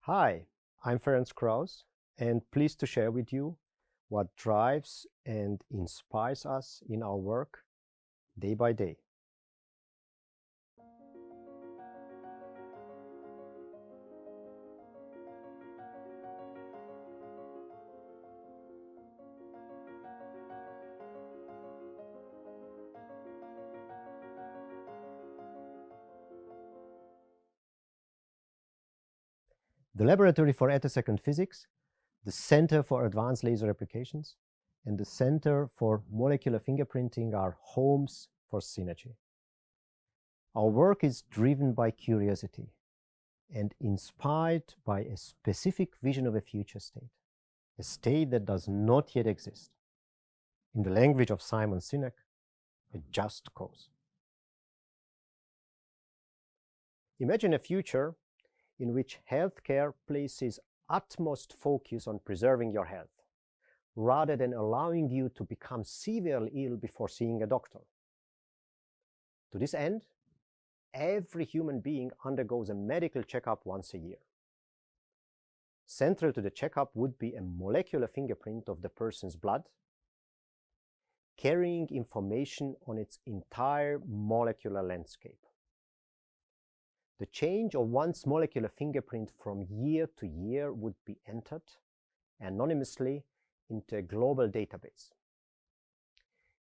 Hi, I'm Ferenc Kraus and pleased to share with you what drives and inspires us in our work day by day. The Laboratory for Attosecond Physics, the Center for Advanced Laser Applications, and the Center for Molecular Fingerprinting are homes for synergy. Our work is driven by curiosity and inspired by a specific vision of a future state, a state that does not yet exist. In the language of Simon Sinek, a just cause. Imagine a future in which healthcare places utmost focus on preserving your health, rather than allowing you to become severely ill before seeing a doctor. To this end, every human being undergoes a medical checkup once a year. Central to the checkup would be a molecular fingerprint of the person's blood, carrying information on its entire molecular landscape. The change of one's molecular fingerprint from year to year would be entered anonymously into a global database.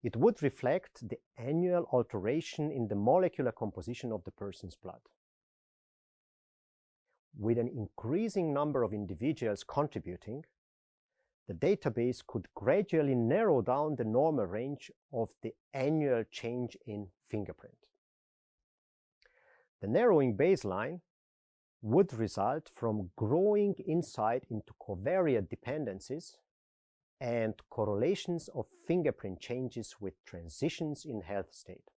It would reflect the annual alteration in the molecular composition of the person's blood. With an increasing number of individuals contributing, the database could gradually narrow down the normal range of the annual change in fingerprint. The narrowing baseline would result from growing insight into covariate dependencies and correlations of fingerprint changes with transitions in health state.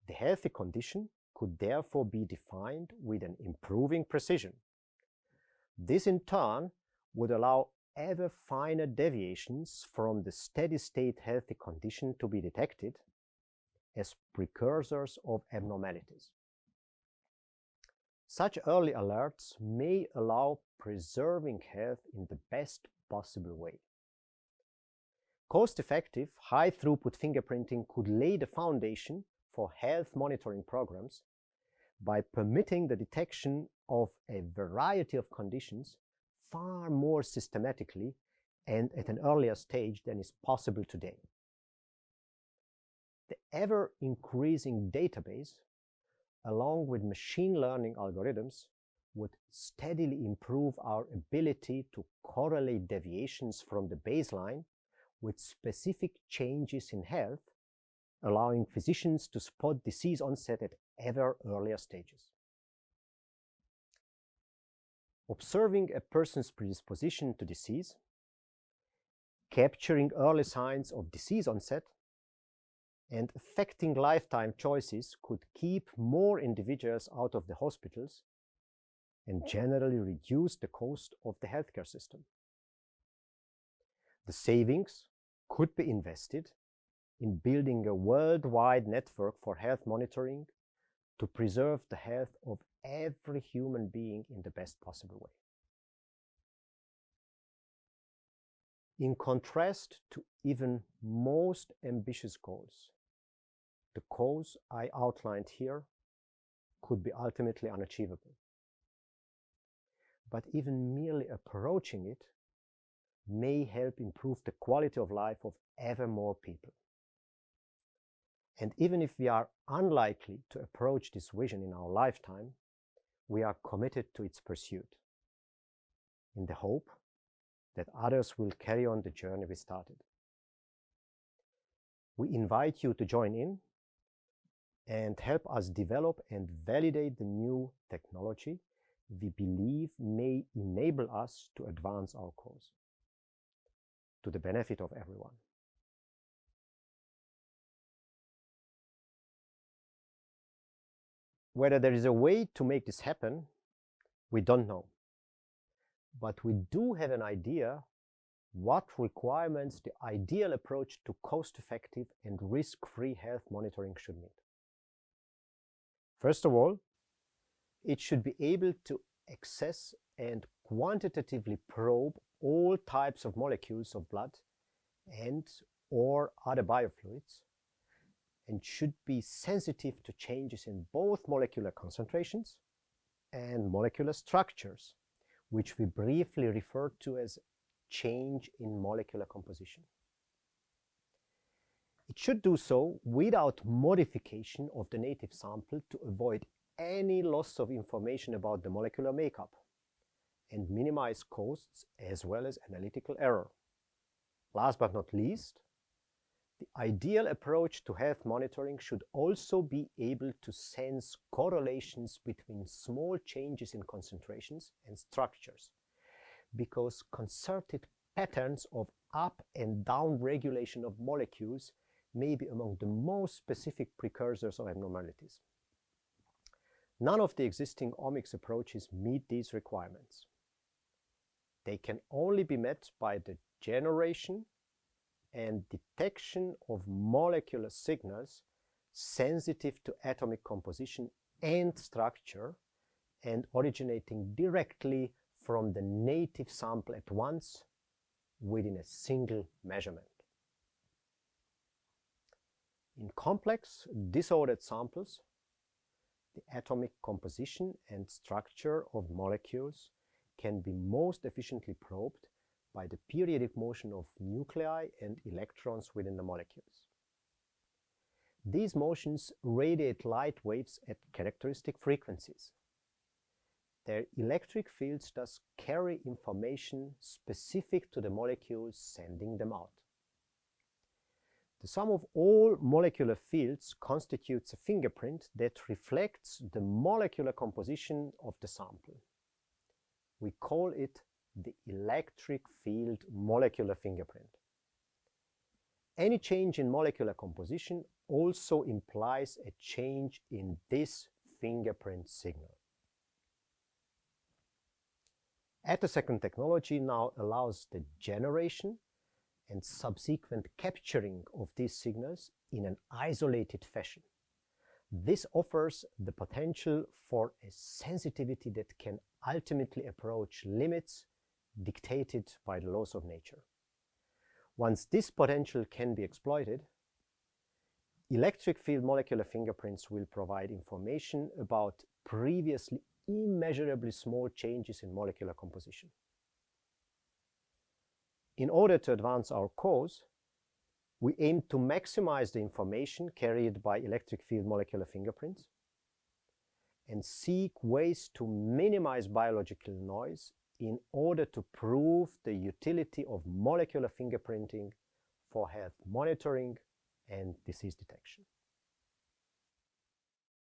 The healthy condition could therefore be defined with an improving precision. This in turn would allow ever finer deviations from the steady-state healthy condition to be detected as precursors of abnormalities. Such early alerts may allow preserving health in the best possible way. Cost-effective, high-throughput fingerprinting could lay the foundation for health monitoring programs by permitting the detection of a variety of conditions far more systematically and at an earlier stage than is possible today. The ever-increasing database, along with machine learning algorithms, would steadily improve our ability to correlate deviations from the baseline with specific changes in health, allowing physicians to spot disease onset at ever earlier stages. Observing a person's predisposition to disease, capturing early signs of disease onset, and affecting lifetime choices could keep more individuals out of the hospitals and generally reduce the cost of the healthcare system. The savings could be invested in building a worldwide network for health monitoring to preserve the health of every human being in the best possible way. In contrast to even most ambitious goals, the cause I outlined here could be ultimately unachievable. But even merely approaching it may help improve the quality of life of ever more people. And even if we are unlikely to approach this vision in our lifetime, we are committed to its pursuit, in the hope that others will carry on the journey we started. We invite you to join in and help us develop and validate the new technology we believe may enable us to advance our cause to the benefit of everyone. Whether there is a way to make this happen, we don't know. But we do have an idea what requirements the ideal approach to cost-effective and risk-free health monitoring should meet. First of all, it should be able to access and quantitatively probe all types of molecules of blood and or other biofluids, and should be sensitive to changes in both molecular concentrations and molecular structures, which we briefly refer to as change in molecular composition. It should do so without modification of the native sample to avoid any loss of information about the molecular makeup and minimize costs as well as analytical error. Last but not least, the ideal approach to health monitoring should also be able to sense correlations between small changes in concentrations and structures, because concerted patterns of up and down regulation of molecules may be among the most specific precursors of abnormalities. None of the existing omics approaches meet these requirements. They can only be met by the generation and detection of molecular signals sensitive to atomic composition and structure and originating directly from the native sample at once within a single measurement. In complex, disordered samples, the atomic composition and structure of molecules can be most efficiently probed by the periodic motion of nuclei and electrons within the molecules. These motions radiate light waves at characteristic frequencies. Their electric fields thus carry information specific to the molecules sending them out. The sum of all molecular fields constitutes a fingerprint that reflects the molecular composition of the sample. We call it the electric field molecular fingerprint. Any change in molecular composition also implies a change in this fingerprint signal. Attosecond technology now allows the generation and subsequent capturing of these signals in an isolated fashion. This offers the potential for a sensitivity that can ultimately approach limits dictated by the laws of nature. Once this potential can be exploited, electric field molecular fingerprints will provide information about previously immeasurably small changes in molecular composition. In order to advance our cause, we aim to maximize the information carried by electric field molecular fingerprints and seek ways to minimize biological noise in order to prove the utility of molecular fingerprinting for health monitoring and disease detection.